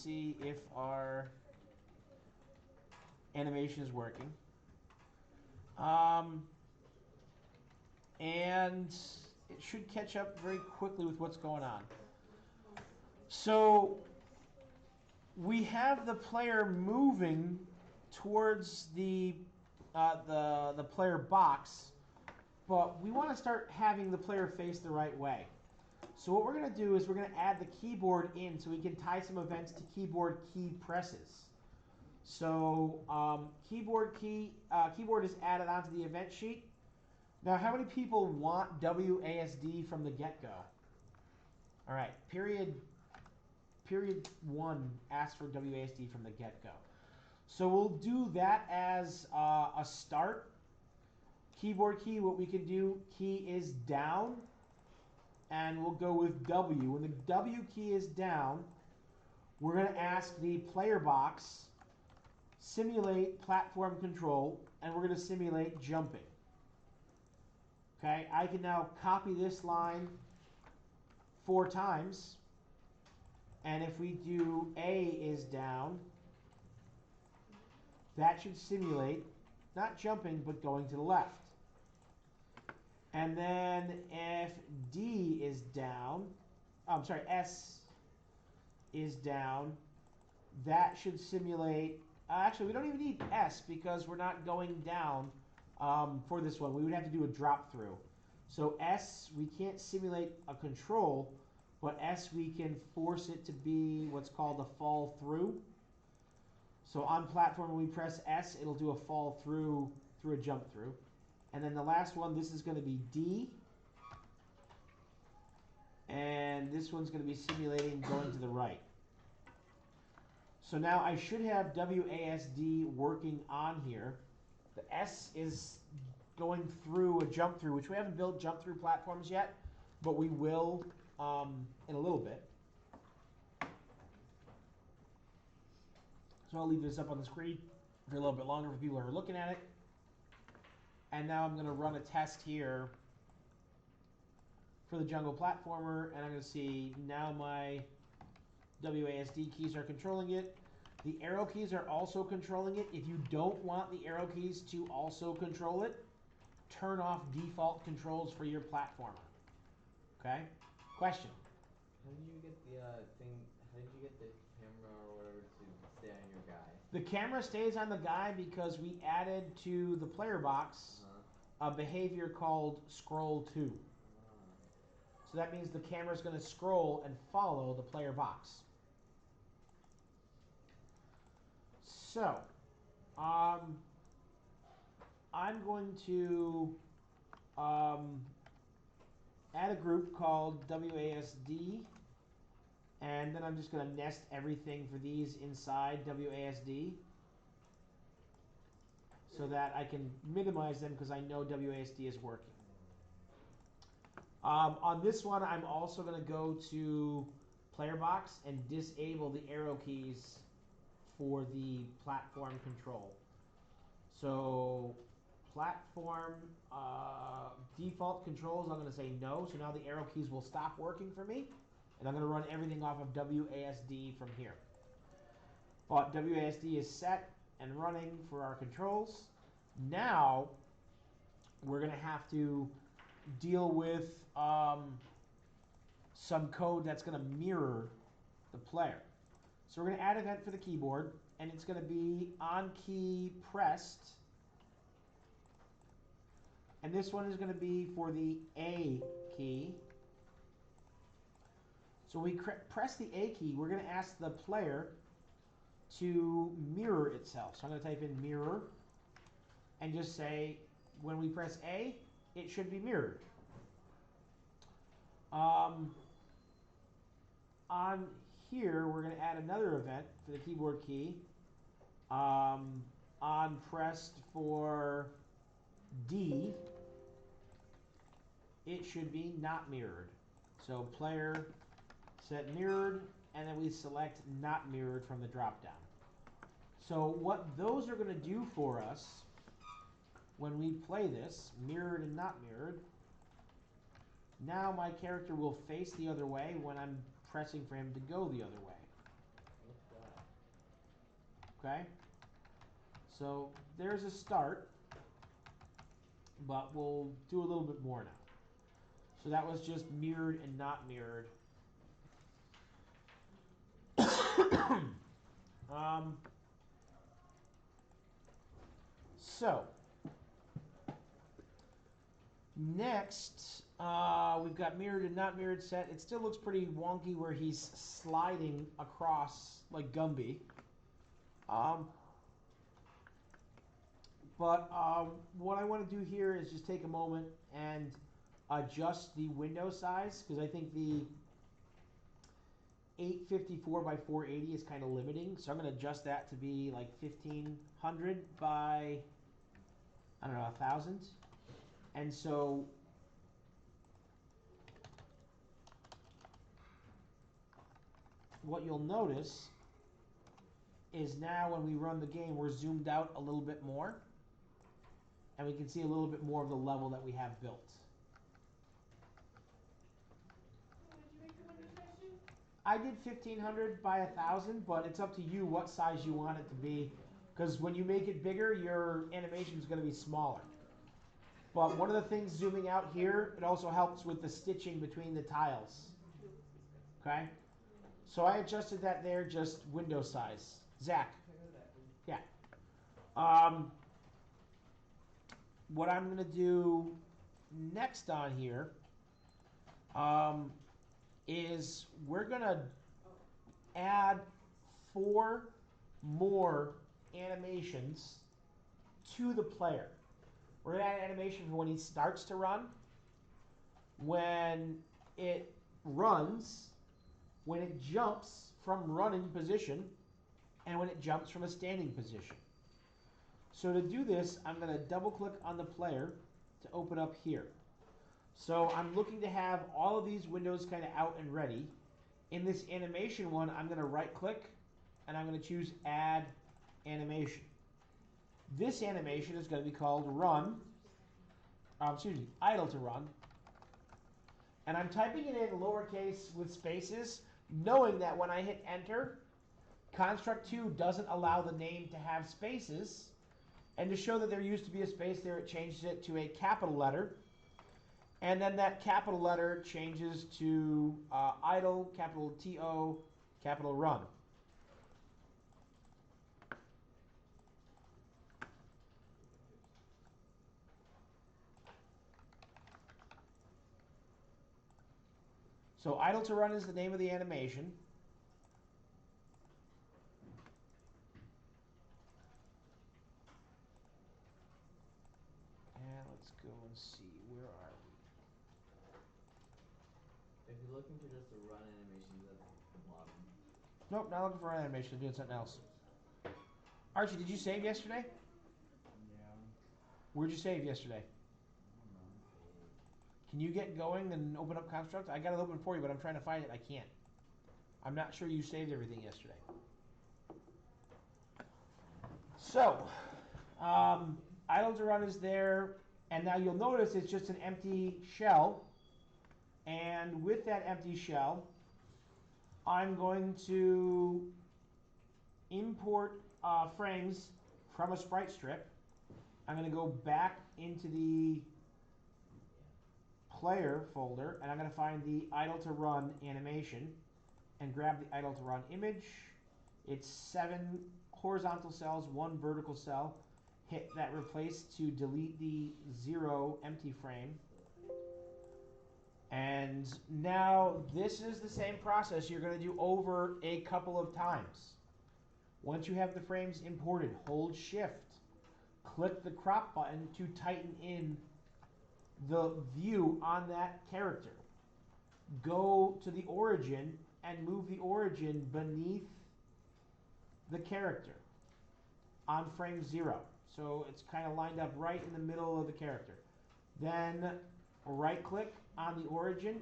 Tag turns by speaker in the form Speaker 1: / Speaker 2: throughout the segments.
Speaker 1: see if our animation is working. And it should catch up very quickly with what's going on. So we have the player moving towards the player box, but we want to start having the player face the right way. So what we're going to do is we're going to add the keyboard in so we can tie some events to keyboard key presses. So keyboard is added onto the event sheet. Now, how many people want WASD from the get-go? All right, period 1 asks for WASD from the get-go. So we'll do that as a start. Keyboard key, what we can do, key is down, and we'll go with W. When the W key is down, we're going to ask the player box, simulate platform control, and we're going to simulate jumping. Okay, I can now copy this line 4 times, and if we do A is down, that should simulate not jumping but going to the left. And then if D is down, S is down, that should simulate, actually we don't even need S because we're not going down for this one. We would have to do a drop through. So S, we can't simulate a control, but S we can force it to be what's called a fall through. So on platform, when we press S, it'll do a fall through a jump through. And then the last one, this is going to be D. And this one's going to be simulating going to the right. So now I should have WASD working on here. The S is going through a jump through, which we haven't built jump through platforms yet, but we will in a little bit. So I'll leave this up on the screen for a little bit longer for people who are looking at it. And now I'm going to run a test here for the jungle platformer, and I'm going to see now my WASD keys are controlling it. The arrow keys are also controlling it. If you don't want the arrow keys to also control it, turn off default controls for your platformer. Okay? Question?
Speaker 2: How did you get the how did you get the camera or whatever to stay on your guy?
Speaker 1: The camera stays on the guy because we added to the player box a behavior called scroll to. So that means the camera is going to scroll and follow the player box. So, I'm going to add a group called WASD, and then I'm just going to nest everything for these inside WASD so that I can minimize them because I know WASD is working. On this one, I'm also going to go to player box and disable the arrow keys for the platform control. So platform default controls, I'm going to say no. So now the arrow keys will stop working for me. And I'm going to run everything off of WASD from here. But WASD is set and running for our controls. Now we're going to have to deal with some code that's going to mirror the player. So we're going to add an event for the keyboard, and it's going to be on key pressed. And this one is going to be for the A key. So we press the A key. We're going to ask the player to mirror itself. So I'm going to type in mirror and just say when we press A, it should be mirrored. On here, we're going to add another event for the keyboard key. On pressed for D, it should be not mirrored. So player set mirrored, and then we select not mirrored from the drop-down. So what those are going to do for us when we play this, mirrored and not mirrored, now my character will face the other way when I'm pressing for him to go the other way. Okay? So there's a start, but we'll do a little bit more now. So that was just mirrored and not mirrored. So next, we've got mirrored and not mirrored set. It still looks pretty wonky where he's sliding across like Gumby. But what I want to do here is just take a moment and adjust the window size, because I think the 854 by 480 is kind of limiting. So I'm going to adjust that to be like 1500 by, I don't know, 1000. And so what you'll notice is now when we run the game, we're zoomed out a little bit more. And we can see a little bit more of the level that we have built. I did 1500 by 1000, but it's up to you what size you want it to be. Because when you make it bigger, your animation is going to be smaller. But one of the things zooming out here, it also helps with the stitching between the tiles. Okay? So I adjusted that there, just window size. Zach. Yeah. What I'm going to do next on here is we're going to add 4 more animations to the player. We're going to add animation for when he starts to run, when it runs, when it jumps from running position, and when it jumps from a standing position. So to do this, I'm going to double click on the player to open up here. So I'm looking to have all of these windows kind of out and ready. In this animation one, I'm going to right click and I'm going to choose add animation. This animation is going to be called idle to run. And I'm typing it in lowercase with spaces, knowing that when I hit enter, Construct 2 doesn't allow the name to have spaces. And to show that there used to be a space there, it changes it to a capital letter. And then that capital letter changes to idle, capital T-O, capital run. So idle to run is the name of the animation. And let's go and see, where are we?
Speaker 2: If you're looking for just a run animation, is at the bottom.
Speaker 1: Nope, not looking for an animation. I'm doing something else. Archie, did you save yesterday?
Speaker 3: Yeah.
Speaker 1: Where'd you save yesterday? Can you get going and open up Construct? I got it open for you, but I'm trying to find it. I can't. I'm not sure you saved everything yesterday. So, idle to run is there, and now you'll notice it's just an empty shell. And with that empty shell, I'm going to import frames from a sprite strip. I'm going to go back into the player folder, and I'm going to find the idle to run animation and grab the idle to run image. It's 7 horizontal cells, 1 vertical cell. Hit that replace to delete the 0 empty frame. And now this is the same process you're going to do over a couple of times. Once you have the frames imported, hold shift. Click the crop button to tighten in the view on that character. Go to the origin and move the origin beneath the character on frame 0. So it's kind of lined up right in the middle of the character. Then right click on the origin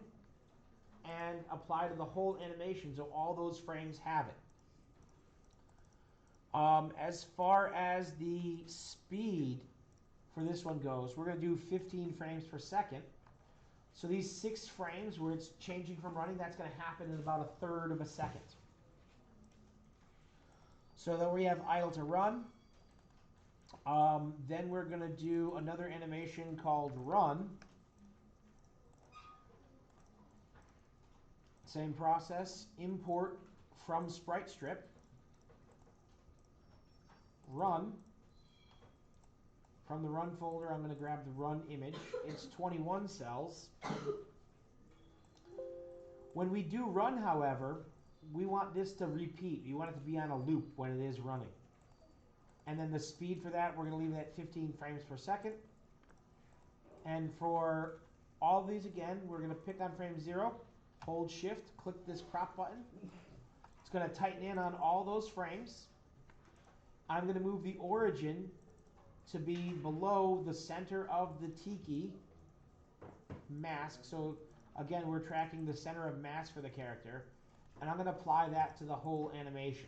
Speaker 1: and apply to the whole animation so all those frames have it. As far as the speed for this one goes, we're going to do 15 frames per second. So these 6 frames where it's changing from running, that's going to happen in about 1/3 of a second. So then we have idle to run. Then we're going to do another animation called run. Same process, import from sprite strip, run. From the run folder, I'm going to grab the run image. It's 21 cells. When we do run, however, we want this to repeat. We want it to be on a loop when it is running. And then the speed for that, we're going to leave it at 15 frames per second. And for all of these, again, we're going to pick on frame 0, hold shift, click this crop button. It's going to tighten in on all those frames. I'm going to move the origin to be below the center of the tiki mask. So again, we're tracking the center of mass for the character. And I'm going to apply that to the whole animation.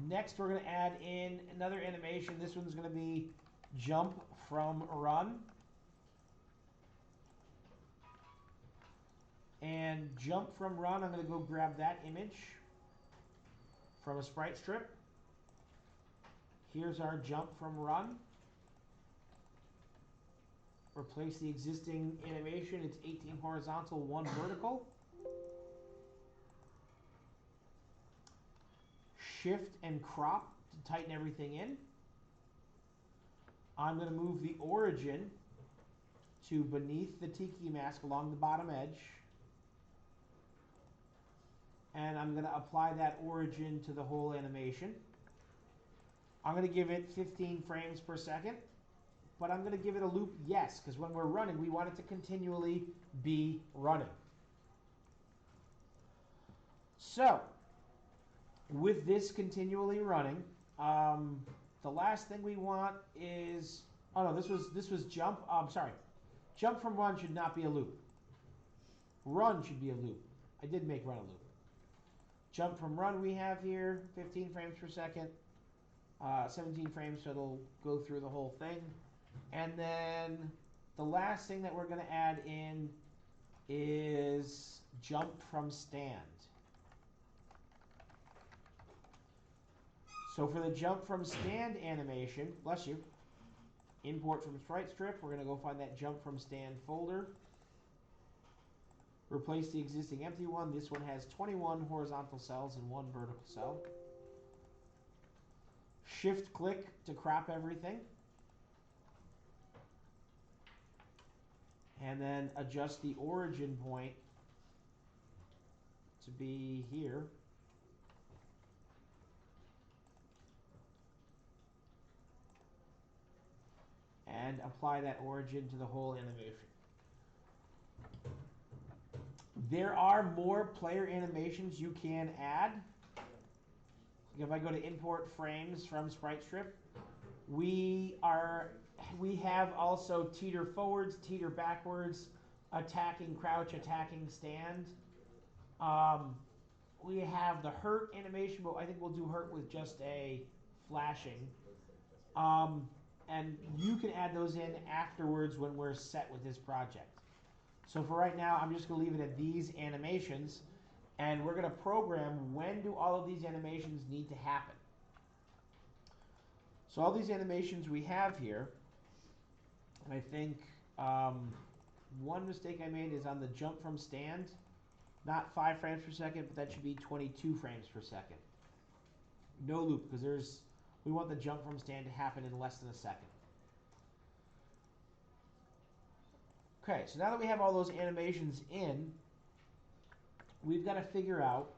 Speaker 1: Next, we're going to add in another animation. This one's going to be jump from run. And jump from run, I'm going to go grab that image from a sprite strip. Here's our jump from run. Replace the existing animation. It's 18 horizontal, 1 vertical. Shift and crop to tighten everything in. I'm going to move the origin to beneath the tiki mask along the bottom edge. And I'm going to apply that origin to the whole animation. I'm going to give it 15 frames per second. But I'm going to give it a loop yes, because when we're running, we want it to continually be running. So, with this continually running, the last thing we want is, oh no, this was jump. Sorry, jump from run should not be a loop. Run should be a loop. I did make run a loop. Jump from run we have here, 15 frames per second, 17 frames, so it'll go through the whole thing. And then the last thing that we're going to add in is jump from stand. So for the jump from stand animation, bless you, import from sprite strip, we're going to go find that jump from stand folder. Replace the existing empty one. This one has 21 horizontal cells and 1 vertical cell. Shift click to crop everything. And then adjust the origin point to be here. And apply that origin to the whole animation. There are more player animations you can add. If I go to import frames from sprite strip, we have also teeter forwards, teeter backwards, attacking, crouch, attacking, stand. We have the hurt animation, but I think we'll do hurt with just a flashing. And you can add those in afterwards when we're set with this project. So for right now, I'm just going to leave it at these animations, and we're going to program when do all of these animations need to happen. So all these animations we have here, and I think one mistake I made is on the jump from stand, not 5 frames per second, but that should be 22 frames per second. No loop, because we want the jump from stand to happen in less than a second. Okay, so now that we have all those animations in, we've got to figure out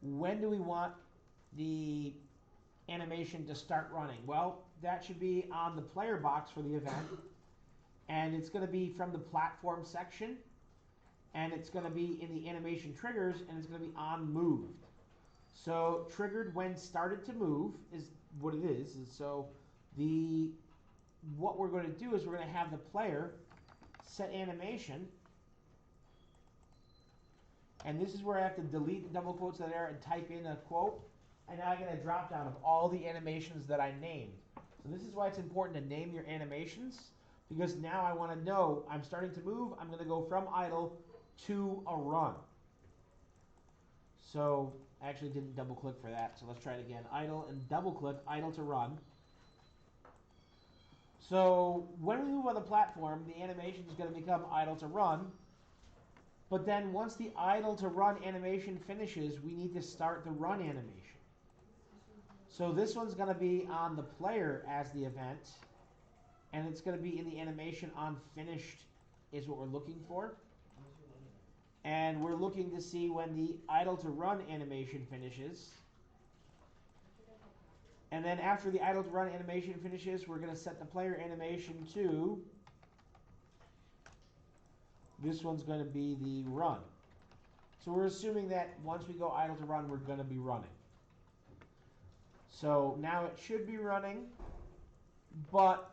Speaker 1: when do we want the animation to start running. Well, that should be on the player box for the event, and it's going to be from the platform section, and it's going to be in the animation triggers, and it's going to be on moved. So triggered when started to move is what it is. And so what we're going to do is we're going to have the player set animation, and this is where I have to delete the double quotes that are there and type in a quote, and now I get a drop down of all the animations that I named. So this is why it's important to name your animations, because now I want to know I'm starting to move, I'm going to go from idle to a run. So I actually didn't double click for that. So let's try it again. Idle and double click, idle to run. So when we move on the platform, the animation is going to become idle to run. But then once the idle to run animation finishes, we need to start the run animation. So this one's going to be on the player as the event. And it's going to be in the animation on finished is what we're looking for. And we're looking to see when the idle to run animation finishes. And then after the idle to run animation finishes, we're going to set the player animation to, this one's going to be the run. So we're assuming that once we go idle to run, we're going to be running. So now it should be running, but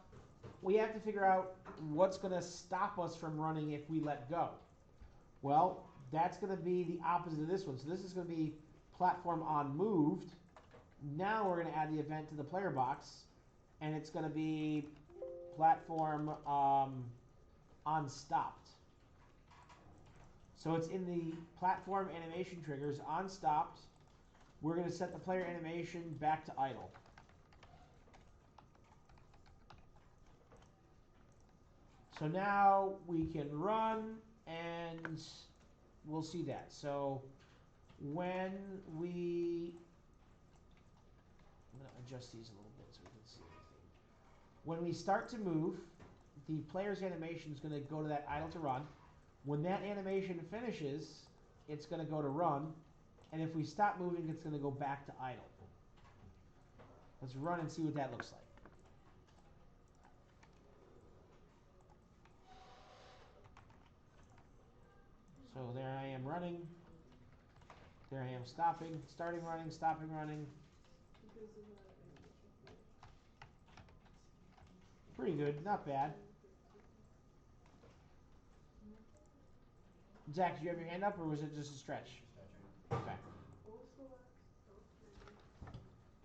Speaker 1: we have to figure out what's going to stop us from running if we let go. Well, that's going to be the opposite of this one. So this is going to be platform on moved. Now we're going to add the event to the player box, and it's going to be platform on stopped. So it's in the platform animation triggers on stopped. We're going to set the player animation back to idle. So now we can run, and we'll see that. So when we, I'm going to adjust these a little bit so we can see everything. When we start to move, the player's animation is going to go to that idle to run. When that animation finishes, it's going to go to run. And if we stop moving, it's going to go back to idle. Let's run and see what that looks like. So there I am running. There I am stopping, starting running, stopping running. Pretty good, not bad. Zach, did you have your hand up or was it just a stretch? Okay.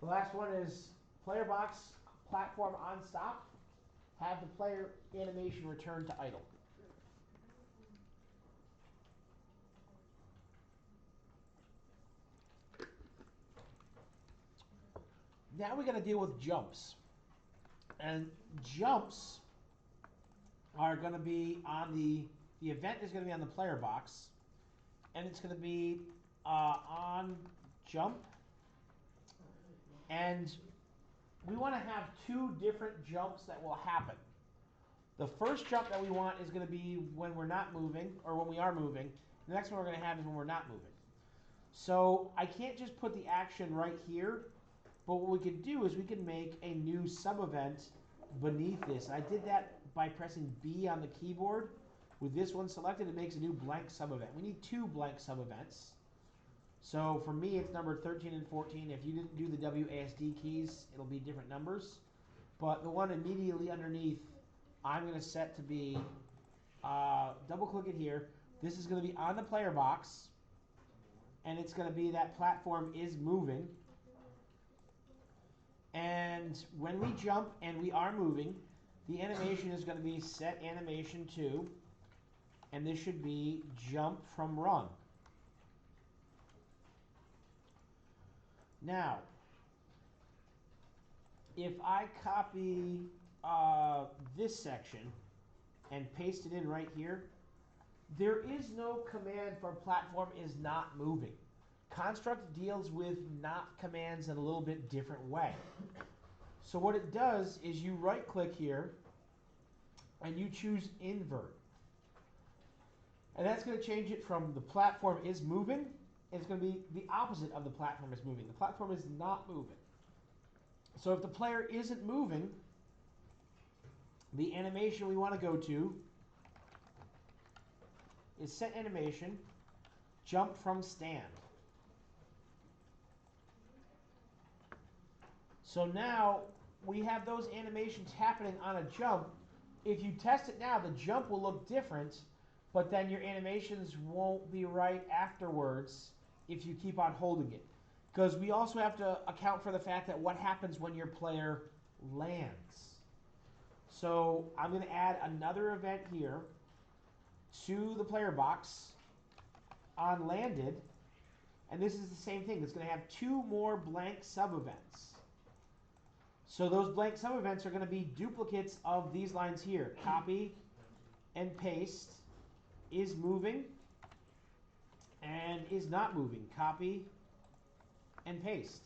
Speaker 1: The last one is player box, platform on stop. Have the player animation return to idle. Now we got to deal with jumps. And jumps are going to be on the event is going to be on the player box. And it's going to be on jump. And we want to have two different jumps that will happen. The first jump that we want is going to be when we're not moving, or when we are moving. The next one we're going to have is when we're not moving. So I can't just put the action right here, but what we could do is we can make a new sub-event beneath this. And I did that by pressing B on the keyboard. With this one selected, it makes a new blank sub-event. We need two blank sub-events. So for me, it's number 13 and 14. If you didn't do the WASD keys, it'll be different numbers. But the one immediately underneath, I'm going to set to be, double click it here. This is going to be on the player box. And it's going to be that platform is moving. And when we jump and we are moving, the animation is going to be set animation to, and this should be jump from run. Now, if I copy this section and paste it in right here, there is no command for platform is not moving. Construct deals with not commands in a little bit different way. So what it does is you right click here and you choose invert. And that's going to change it from the platform is moving. It's going to be the opposite of the platform is moving. The platform is not moving. So if the player isn't moving, the animation we want to go to is set animation, jump from stand. So now we have those animations happening on a jump. If you test it now, the jump will look different, but then your animations won't be right afterwards if you keep on holding it. Because we also have to account for the fact that what happens when your player lands. So I'm going to add another event here to the player box on landed. And this is the same thing. It's going to have 2 more blank sub-events. So those blank sub-events are going to be duplicates of these lines here. Copy and paste is moving and is not moving. Copy and paste.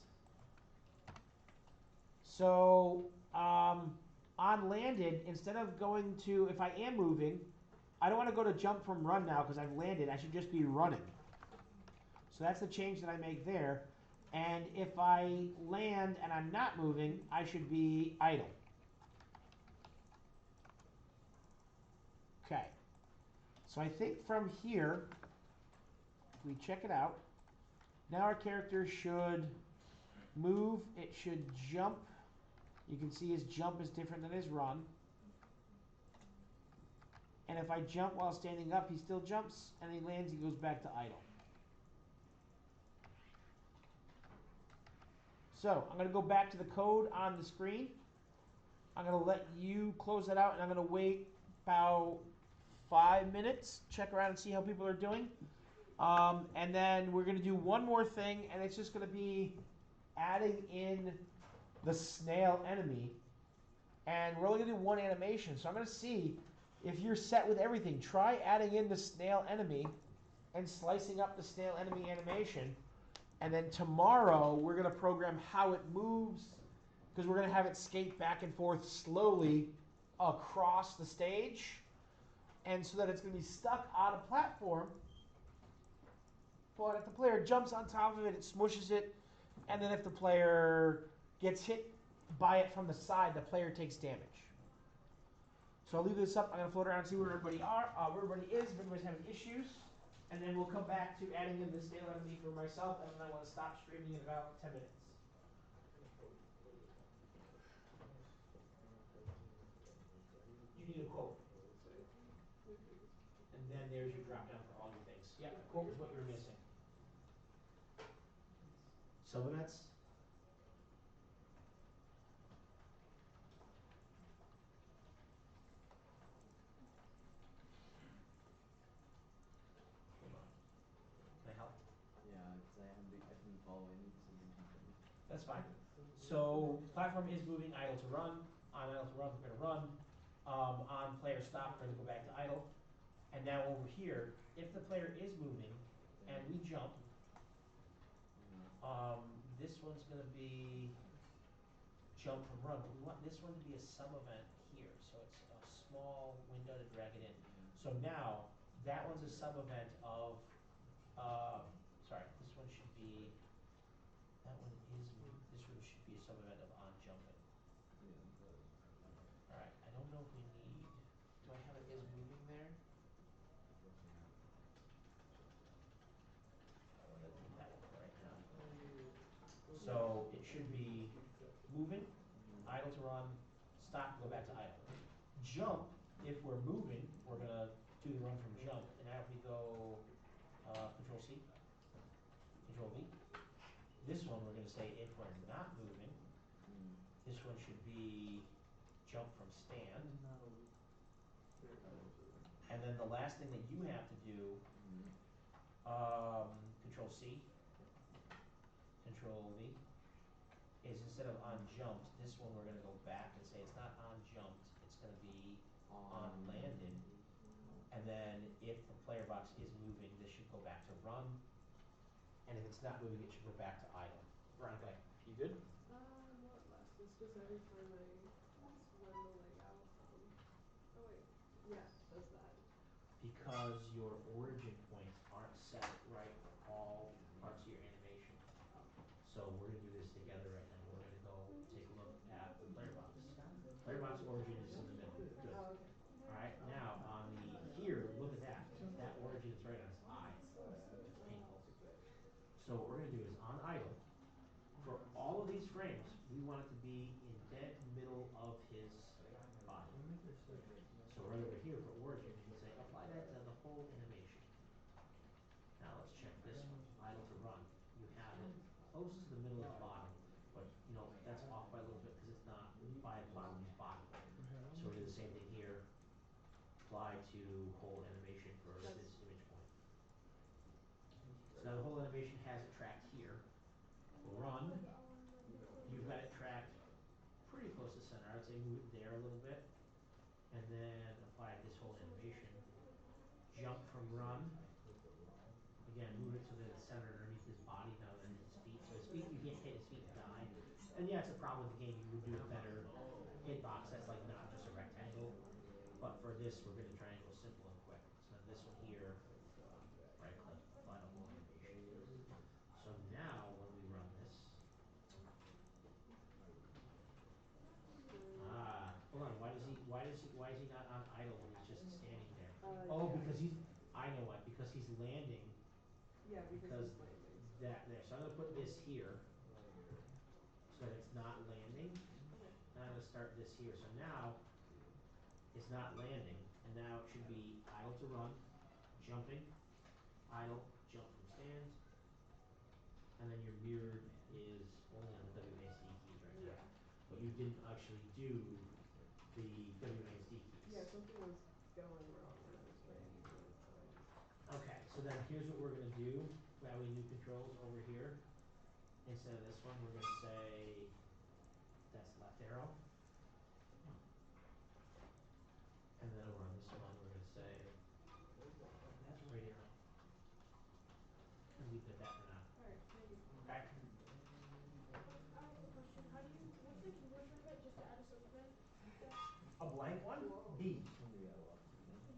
Speaker 1: So on landed, instead of going to, if I am moving, I don't want to go to jump from run now because I've landed. I should just be running. So that's the change that I make there. And if I land and I'm not moving, I should be idle. Okay. So I think from here, if we check it out, now our character should move. It should jump. You can see his jump is different than his run. And if I jump while standing up, he still jumps. And he lands, he goes back to idle. So I'm going to go back to the code on the screen. I'm going to let you close that out, and I'm going to wait about 5 minutes, check around and see how people are doing. And then we're going to do one more thing, and it's just going to be adding in the snail enemy. And we're only going to do one animation. So I'm going to see if you're set with everything. Try adding in the snail enemy and slicing up the snail enemy animation. And then tomorrow, we're going to program how it moves, because we're going to have it skate back and forth slowly across the stage. And so that it's going to be stuck on a platform. But if the player jumps on top of it, it smushes it. And then if the player gets hit by it from the side, the player takes damage. So I'll leave this up. I'm going to float around and see where everybody where everybody is, if everybody's having issues. And then we'll come back to adding in the snail enemy for myself, and then I want to stop streaming in about 10 minutes. You need a quote. And then there's your drop down for all your things. Yeah, the quote is what you're missing. Sub-events. Hold on. Can I help?
Speaker 2: Yeah, because I couldn't follow any something.
Speaker 1: That's fine. So platform is moving, idle to run. On idle to run, we're going to run. On player stop, we're going to go back to idle. And now over here, if the player is moving and we jump, this one's going to be jump from run. But we want this one to be a sub-event here. So it's a small window to drag it in. So now that one's a sub-event of, sorry, this one should be, that one is, this one should be a sub-event of on jumping. All right, I don't know if we need, do I have it is moving there? I want to do that one right now. So it should be moving, idle to run, stop, go back to idle. Jump, if we're moving, we're going to do the run from jump. And now if we go Control C, Control V, this one we're going to say if we're not moving, this one should be jump from stand. And then the last thing that you have to do, Control C, Control V, is instead of on jumped, this one we're going to go back and say it's not on jumped, it's going to be on landed. And then if the player box is moving, this should go back to run. And if it's not moving, it should go back to idle. Veronica, you good?
Speaker 3: More or less. It's just every time I run the layout. Oh wait, yeah, it does that.
Speaker 1: Because your origin points aren't set right for all parts of your animation. So we're going to do this together right now. We're going to go take a look at the player box. Player box origin is in the middle. Good.
Speaker 3: Oh, okay.
Speaker 1: All right, now on the here, look at that. That origin is right on its eye. It's painful. So what we're going to do is on idle, for all of these frames, we want it to be in dead middle of his body. So right over here for origin, you can say apply that to the whole animation. Now let's check this one. Idle to run. You have it close to the middle of the bottom, but you know that's off by a little bit because it's not by the bottom of his body. So we're going to do the same thing here. Apply to whole animation for this image point. So now the whole animation has it run, you've got it tracked pretty close to center. I would say move it there a little bit, and then apply this whole animation. Jump from run. Again, move it so that it's centered underneath his body, not underneath his feet. So his feet, you can't hit his feet and die. And yeah, it's a problem with the game. You would do a better hitbox that's like not just a rectangle. But for this, we're gonna try and go simple and quick. So then this one here, right click, final whole animation. So now when we run this, hold on, why is he not on idle when he's just standing there? Oh,
Speaker 3: Yeah.
Speaker 1: because he's, I know what, because he's landing.
Speaker 3: Yeah, because he's landing.
Speaker 1: That there, so I'm gonna put this here, so that it's not landing.
Speaker 3: Okay.
Speaker 1: And I'm gonna start this here, so now, it's not landing, and now it should be idle to run, jumping, idle, jump from stands. And then your mirrored is only on the WASD keys right now.
Speaker 3: Yeah.
Speaker 1: But you didn't actually do the WASD keys.
Speaker 3: Yeah, something was going wrong when I was trying to do it, so I just.
Speaker 1: Okay, so then here's what we're gonna do, now we new controls over here. Instead of this one, we're gonna say, that's left arrow. And then over on this one, we're gonna say, that's right arrow. And leave it at that for now,
Speaker 3: Alright, thank you.
Speaker 1: okay?
Speaker 4: I have a question. How do you, what's the keyboard shortcut just to add a soap event?
Speaker 1: A blank one,
Speaker 3: Whoa.
Speaker 1: B.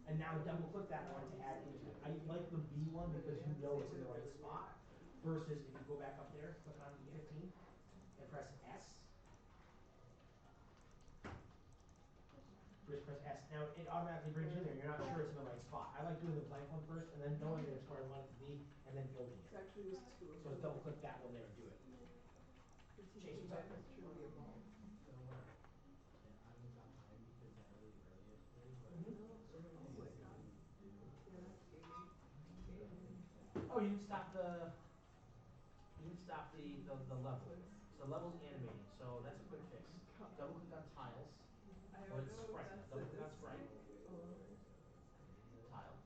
Speaker 1: And now double click that one to add into it. I like the B one because you know it's in the right spot. Versus if you go back up there, click on E15 and press S. Just press S. Now it automatically brings you in there. You're not sure it's in the right spot. I like doing the blank one first and then knowing that it's where I want it to be and then building
Speaker 3: It's
Speaker 1: it.
Speaker 3: actually was two of
Speaker 1: So
Speaker 3: them.
Speaker 1: double click that one there and do it.
Speaker 3: The
Speaker 1: Chase,
Speaker 3: teaching
Speaker 1: what's up?
Speaker 3: event has truly evolved.
Speaker 2: So I was behind because I got really early yesterday, but
Speaker 3: No,
Speaker 2: is there
Speaker 3: oh
Speaker 2: anything
Speaker 3: my
Speaker 2: I
Speaker 3: god.
Speaker 2: can do?
Speaker 3: Yeah, that's gaming. Gaming.
Speaker 1: Oh, you didn't stop you didn't stop the level. So the level's animating, so that's a quick fix.
Speaker 3: God.
Speaker 1: Double click on tiles.
Speaker 3: I
Speaker 1: Or
Speaker 3: don't
Speaker 1: it's
Speaker 3: know if
Speaker 1: sprite,
Speaker 3: that's
Speaker 1: double
Speaker 3: the
Speaker 1: click on sprite. Tile.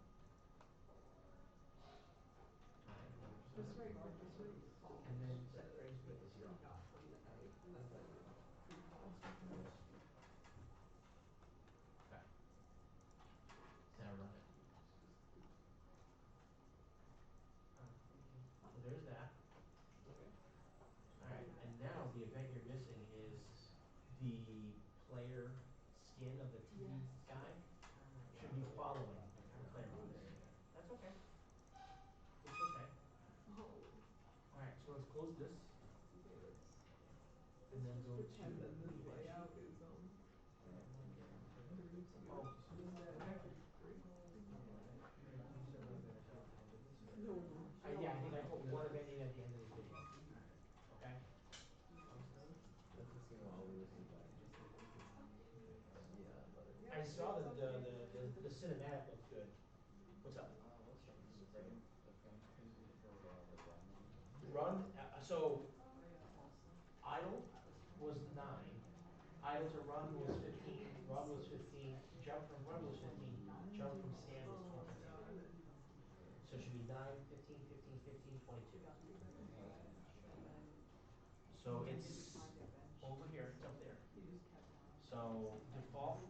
Speaker 3: Just right click, just right default.
Speaker 1: And then set frame speed to 0.
Speaker 3: Dot on the A, and that's like pre-pause.
Speaker 1: Okay. Now run it. So there's that.
Speaker 3: Okay.
Speaker 1: Alright, and now the event you're missing is the player skin of the TV
Speaker 3: Yes.
Speaker 1: guy should be following the player box. That's okay. It's okay.
Speaker 3: Oh.
Speaker 1: Alright, so let's close this.
Speaker 3: Okay,
Speaker 1: And then
Speaker 3: let's
Speaker 1: go
Speaker 3: just pretend
Speaker 1: to
Speaker 3: that this
Speaker 1: the image.
Speaker 3: layout is 32.
Speaker 1: Oh.
Speaker 3: Instead, actually 3. No.
Speaker 1: Yeah, I think I put one event in at the end of this video. Okay?
Speaker 2: That's the scene while we listen back. Yeah, but
Speaker 3: Yeah,
Speaker 1: I saw
Speaker 3: it's
Speaker 1: that
Speaker 3: okay.
Speaker 1: the cinematic looks good. What's up?
Speaker 2: what's the frame speed for the run one?
Speaker 1: Run, so
Speaker 3: Oh yeah.
Speaker 1: idle was 9, idle to run was 15, run was 15, jump from run was 15, jump from stand was
Speaker 3: Oh
Speaker 1: 22.
Speaker 3: god.
Speaker 1: So it should be 9, 15, 15, 15, 22. So it's over here, it's up there.
Speaker 3: He just kept.
Speaker 1: So default,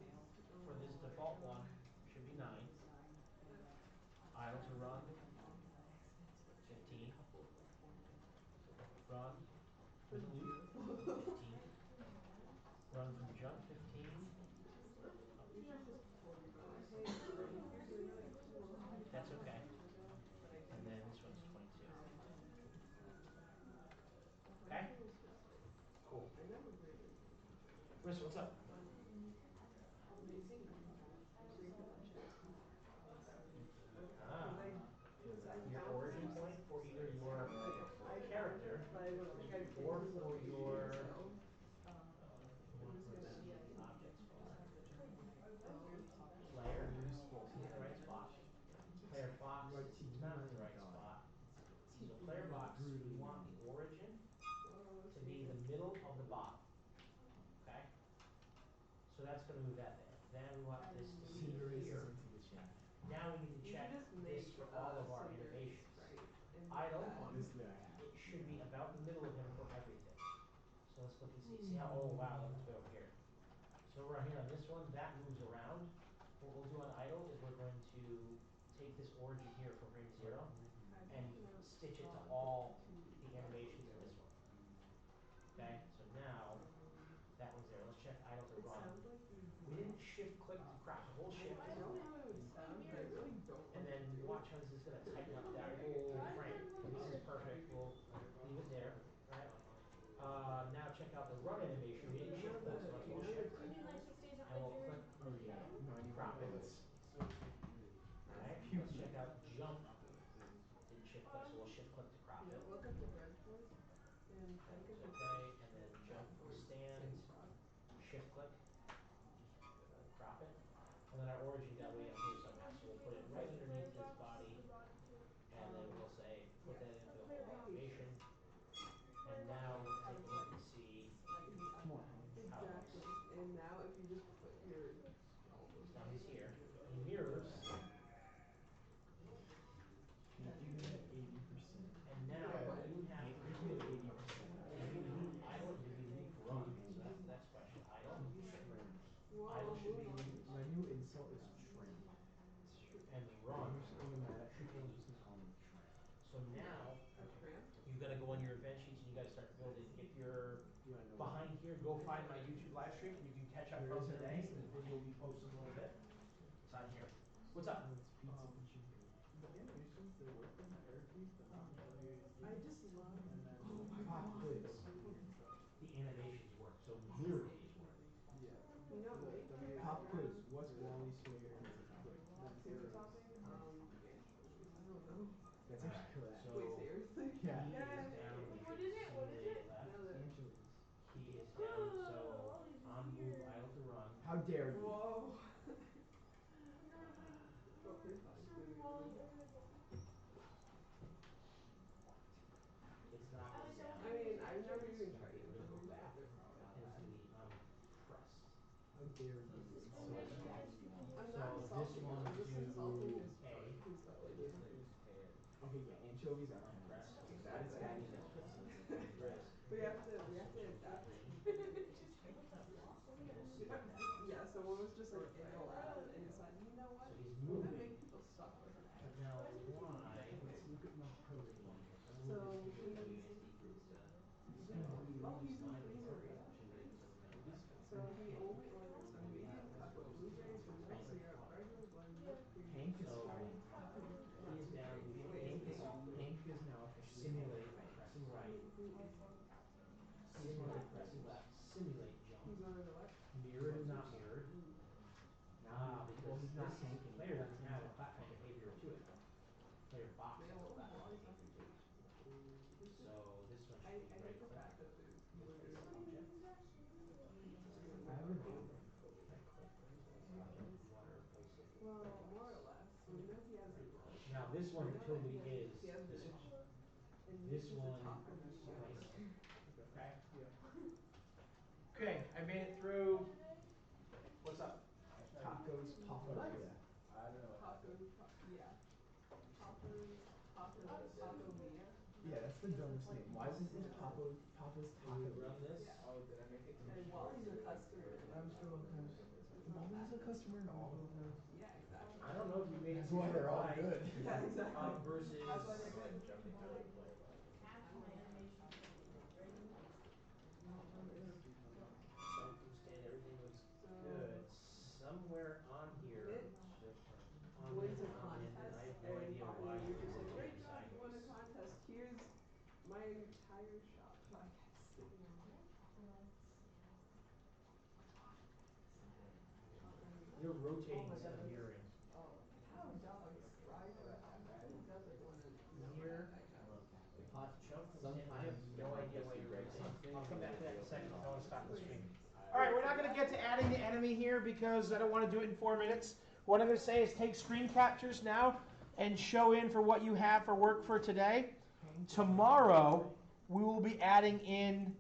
Speaker 1: for this default one, should be 9, idle to run, 15, run, with a loop, 15, run from jump, 15,
Speaker 3: You should just hey, you're really cool.
Speaker 1: that's okay, and then this one's 22. Okay? Cool.
Speaker 3: I never really paid attention.
Speaker 1: Chris, what's up?
Speaker 3: Amazing reconnection.
Speaker 1: Ah,
Speaker 3: Cause I
Speaker 1: your
Speaker 3: found
Speaker 1: origin
Speaker 3: some-
Speaker 1: point for either your
Speaker 3: I found
Speaker 1: character
Speaker 3: it, but I don't think I picked
Speaker 1: or
Speaker 3: it
Speaker 1: for
Speaker 3: up,
Speaker 1: your
Speaker 3: so I'm just gonna.
Speaker 1: objects folder.
Speaker 3: Oh.
Speaker 1: Player, he's in the right spot. Player box, he's not in the right spot. So player box, we want the origin
Speaker 3: Oh,
Speaker 1: to be in the middle of the bottom. Okay? So that's gonna move that there. Then we want this to be here. Now we need to
Speaker 3: You
Speaker 1: check
Speaker 3: should just
Speaker 1: this
Speaker 3: make
Speaker 1: for all of our
Speaker 3: cinders,
Speaker 1: animations.
Speaker 3: right? And
Speaker 1: Idle,
Speaker 3: that
Speaker 5: This that I have.
Speaker 6: it should be about the middle of him for everything. So let's look and see. See how, oh wow, that looks way over here. So over here on this one, that moves around. What we'll do on idle is we're going to take this origin here from frame 0 and stitch it to all the animations in this one. Okay, so now that one's there. Let's check idle to
Speaker 3: It
Speaker 6: run.
Speaker 3: sounds like you.
Speaker 6: We didn't shift click to crop, so hold shift
Speaker 3: I know how it would sound, but I really don't
Speaker 6: and
Speaker 3: want
Speaker 6: then
Speaker 3: to do
Speaker 6: watch
Speaker 3: it.
Speaker 6: how this is gonna tighten up that whole frame. This is perfect. We'll leave it there, right? Now check out the run animation. We didn't shift click, so let's hold shift.
Speaker 4: You mean like he stays
Speaker 6: And we'll click
Speaker 5: Oh yeah. No, I need
Speaker 6: crop it.
Speaker 5: bullets.
Speaker 6: Alright, let's check out jump. Didn't shift click, so we'll shift click to crop
Speaker 3: Yeah,
Speaker 6: it.
Speaker 3: look at the breadboard and think of
Speaker 6: It's
Speaker 3: the
Speaker 6: okay, and then jump
Speaker 3: breadboard,
Speaker 6: stand,
Speaker 3: same crop.
Speaker 6: shift click, crop it. And then our origin got way up here somehow, so we'll put it right underneath his body. And then we'll say, put that into the whole animation. And now let's take a look and see
Speaker 3: Slightly up.
Speaker 5: Come on.
Speaker 6: how it looks.
Speaker 3: Exactly. And now if you just put your
Speaker 6: Now he's here. He mirrors.
Speaker 5: Can't even at 80%.
Speaker 6: And now what you have
Speaker 5: Can't
Speaker 6: to
Speaker 5: even
Speaker 6: do,
Speaker 5: at 80%.
Speaker 6: do we leave idle or do we leave run? So that's the next question. Idle.
Speaker 3: Whoa,
Speaker 6: Idle should
Speaker 3: moving
Speaker 6: be
Speaker 3: on.
Speaker 5: My new insult is trim.
Speaker 6: and run.
Speaker 5: I'm just going mad at people. I'm just gonna call them trim.
Speaker 6: So now
Speaker 3: A tramp?
Speaker 6: you gotta go on your event sheets and you gotta start building. If you're
Speaker 5: You wanna know
Speaker 6: behind here, go find my YouTube live stream and you can catch up
Speaker 5: Where
Speaker 6: from
Speaker 5: is it?
Speaker 6: today. The video will be posted in a little bit. It's on here. What's up?
Speaker 5: It's pizza and chicken.
Speaker 7: The animations, they work in the parakeets, but not in
Speaker 3: I just love.
Speaker 7: And then
Speaker 3: Oh my
Speaker 5: Pop
Speaker 3: god.
Speaker 5: quiz.
Speaker 6: The animations work, so mirror these work.
Speaker 7: yeah.
Speaker 3: You know, wait.
Speaker 5: Pop quiz. What's Wally Sawyer?
Speaker 3: Pizza topping, anchovies. I don't know.
Speaker 5: That's actually correct.
Speaker 6: So
Speaker 3: Wait, seriously?
Speaker 5: Yeah.
Speaker 6: he is
Speaker 3: Yay.
Speaker 6: down. We
Speaker 4: What
Speaker 6: should
Speaker 4: is it? What is
Speaker 6: simulate
Speaker 4: it?
Speaker 6: left.
Speaker 3: Now that.
Speaker 5: Anchovies.
Speaker 6: He is down. So on move idle to run.
Speaker 5: How dare you?
Speaker 3: Whoa.
Speaker 4: You know what I'm
Speaker 3: Well, here's how it's
Speaker 4: saying?
Speaker 3: gonna be.
Speaker 6: It's not going down.
Speaker 3: I mean, I've never even
Speaker 6: It's
Speaker 3: tried
Speaker 6: gonna
Speaker 3: it.
Speaker 6: go back.
Speaker 3: They're
Speaker 6: And
Speaker 3: not
Speaker 6: it's
Speaker 3: bad.
Speaker 6: gonna be unpressed.
Speaker 5: How dare you?
Speaker 6: So
Speaker 3: I'm
Speaker 6: this
Speaker 3: not insulting
Speaker 6: one
Speaker 3: him, I'm just
Speaker 6: to
Speaker 3: insulting his
Speaker 6: A.
Speaker 3: intelligence.
Speaker 5: Okay, yeah, anchovies are unpressed. Okay, that is bad.
Speaker 3: We have to adapt. Yeah, someone was just like in the lab and decided, you know what?
Speaker 6: So he's
Speaker 3: We're gonna
Speaker 6: moving.
Speaker 3: make people suffer.
Speaker 6: But now why?
Speaker 5: Let's look at my code.
Speaker 3: So
Speaker 6: He's
Speaker 3: oh, he's in freezer. So he only orders a medium cup of blueberries with no syrup, regular blend, whipped cream.
Speaker 5: Hank is
Speaker 3: strawberry
Speaker 5: fine.
Speaker 3: topping,
Speaker 6: He is down.
Speaker 5: Hank is now officially
Speaker 6: Simulate pressing right.
Speaker 3: Who is
Speaker 6: Simulate pressing left. Simulate jump.
Speaker 3: he's going to what?
Speaker 6: Mirrored is not mirrored.
Speaker 5: now.
Speaker 6: Because
Speaker 5: Well, he's not
Speaker 6: this
Speaker 5: Hank
Speaker 6: player
Speaker 5: anymore.
Speaker 6: doesn't have a platform behavior to it. Player box.
Speaker 3: Yeah, well, why is that the case?
Speaker 6: So this one
Speaker 3: I
Speaker 6: should be right
Speaker 3: hate the
Speaker 6: click.
Speaker 3: fact that there's
Speaker 6: Place
Speaker 3: blueberries.
Speaker 6: object.
Speaker 5: I have a dude.
Speaker 6: Right click. Object water place it.
Speaker 3: Well, more or less. We know he has a
Speaker 6: Now this one
Speaker 3: we know
Speaker 6: totally
Speaker 3: that
Speaker 6: is
Speaker 3: he has
Speaker 6: this
Speaker 3: a
Speaker 6: one.
Speaker 3: and
Speaker 6: This
Speaker 3: is a
Speaker 6: one
Speaker 3: top of
Speaker 6: is
Speaker 3: mediocre.
Speaker 6: nice. Okay.
Speaker 7: Yeah.
Speaker 6: Okay, I made it through. What's up?
Speaker 5: Tacos Paparia.
Speaker 2: I don't know what that
Speaker 3: Tacos,
Speaker 2: is.
Speaker 3: yeah. Taco Mia.
Speaker 5: Yeah, that's the dumbest name. Why isn't it Papa's
Speaker 6: Can we
Speaker 5: Taco?
Speaker 6: run this?
Speaker 3: Yeah.
Speaker 2: Oh, did I make it too
Speaker 3: And Wally's a customer.
Speaker 5: I'm still a customer. Wally's a customer in all of them.
Speaker 3: Yeah, exactly.
Speaker 6: I don't know if you made it.
Speaker 5: That's why they're all
Speaker 6: right.
Speaker 5: good.
Speaker 3: Yeah, exactly.
Speaker 6: Versus.
Speaker 3: That's why they're good.
Speaker 2: jumping to another player.
Speaker 6: Welcome stand, everything looks
Speaker 3: So,
Speaker 6: good. Somewhere on here.
Speaker 3: Mitch
Speaker 6: On
Speaker 3: wins a
Speaker 6: and on and
Speaker 3: contest
Speaker 6: I have no
Speaker 3: and
Speaker 6: idea
Speaker 3: finally
Speaker 6: why
Speaker 3: you're
Speaker 6: you're
Speaker 3: just like, great
Speaker 6: moving
Speaker 3: job, you won a
Speaker 6: sideways.
Speaker 3: contest. Here's my entire shop, I guess.
Speaker 6: You're
Speaker 3: Oh
Speaker 6: rotating
Speaker 3: my
Speaker 6: instead
Speaker 3: god,
Speaker 6: of mirroring.
Speaker 3: oh, cow dogs, fried Who doesn't want to know
Speaker 6: Here.
Speaker 3: that guy?
Speaker 6: Hot chunk. I have no idea why you're rotating. I'll come back to that in a second. I want to stop the stream. All right, we're not going to get to adding the enemy here because I don't want to do it in 4 minutes. What I'm going to say is take screen captures now and show in for what you have for work for today. Tomorrow, we will be adding in